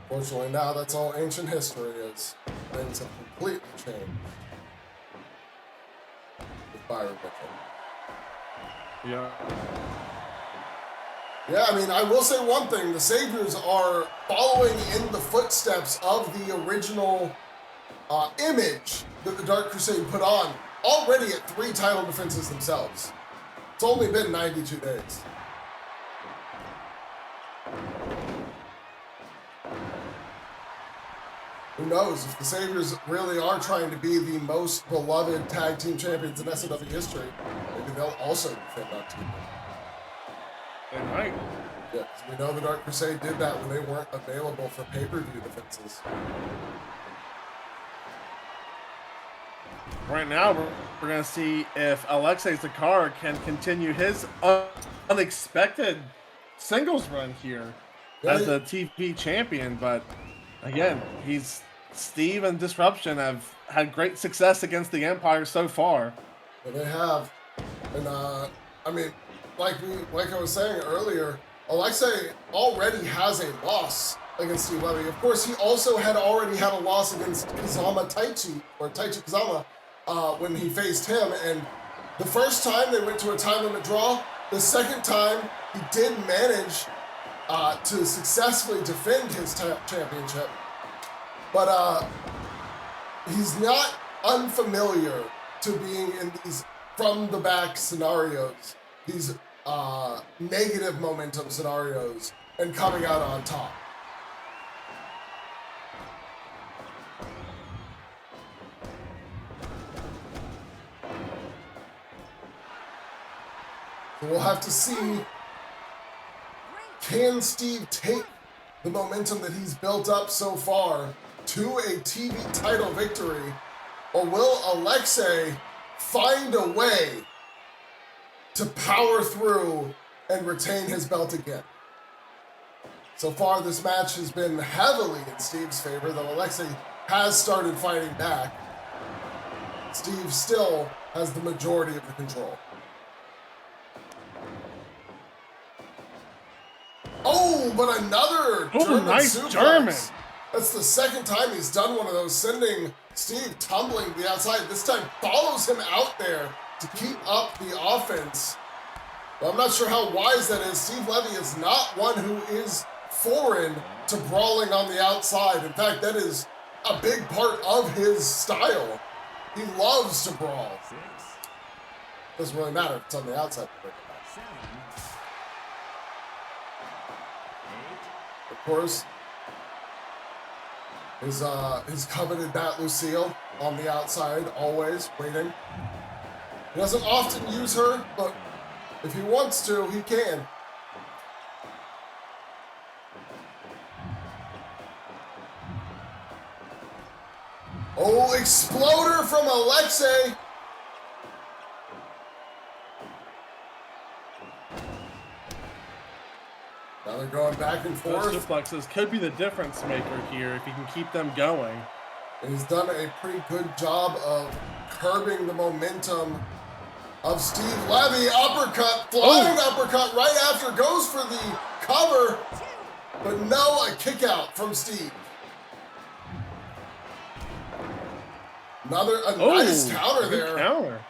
Fortunately, now that's all ancient history is. Things have completely changed. With Byron Mitchell. Yeah. Yeah, I mean, I will say one thing. The Saviors are following in the footsteps of the original image that the Dark Crusade put on, already at 3 title defenses themselves. It's only been 92 days. Who knows, if the Saviors really are trying to be the most beloved tag team champions in SOW history, maybe they'll also defend on TV. They might. Yeah, 'cause we know the Dark Crusade did that when they weren't available for pay-per-view defenses. Right now, we're going to see if Aleksei Zakhar can continue his unexpected singles run here as the TV champion. But again, Steve and Disruption have had great success against the Empire so far. Yeah, they have. And, I mean, like I was saying earlier, Aleksei already has a loss against Steve Levy. Of course, he also had already had a loss against Kazama Taichi, or Taichi Kazama, when he faced him. And the first time they went to a time limit draw. The second time he did manage to successfully defend his championship. But he's not unfamiliar to being in these from the back scenarios, these negative momentum scenarios, and coming out on top. So we'll have to see, can Steve take the momentum that he's built up so far to a TV title victory, or will Aleksei find a way to power through and retain his belt again? So far, this match has been heavily in Steve's favor, though Aleksei has started fighting back. Steve still has the majority of the control. Oh, but another German nice suplex. German. That's the second time he's done one of those, sending Steve tumbling to the outside. This time follows him out there to keep up the offense. But I'm not sure how wise that is. Steve Levy is not one who is foreign to brawling on the outside. In fact, that is a big part of his style. He loves to brawl. Doesn't really matter if it's on the outside. Of course, his coveted Bat Lucille on the outside, always waiting. He doesn't often use her, but if he wants to, he can. Oh, exploder from Aleksei. Now they're going back and forth. Those suplexes could be the difference maker here if he can keep them going. And he's done a pretty good job of curbing the momentum of Steve Levy. Uppercut, flying uppercut right after, goes for the cover, but no, a kick out from Steve. A nice counter there. Counter.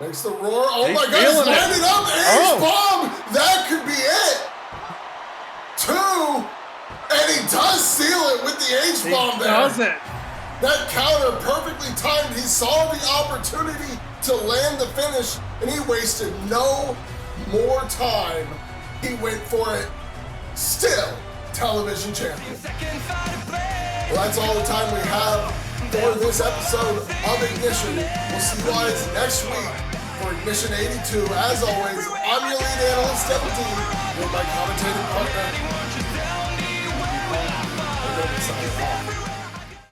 Makes the roar. Oh He's my God, he's feeling it. landed up. Ace bomb. That could be it. 2. And he does seal it with the H bomb there. Does it? That counter perfectly timed. He saw the opportunity to land the finish, and he wasted no more time. He went for it. Still television champion. Well, that's all the time we have for this episode of Ignition. We'll see you guys next week for Ignition 82. As always, I'm your lead analyst, Devin with my commentating partner,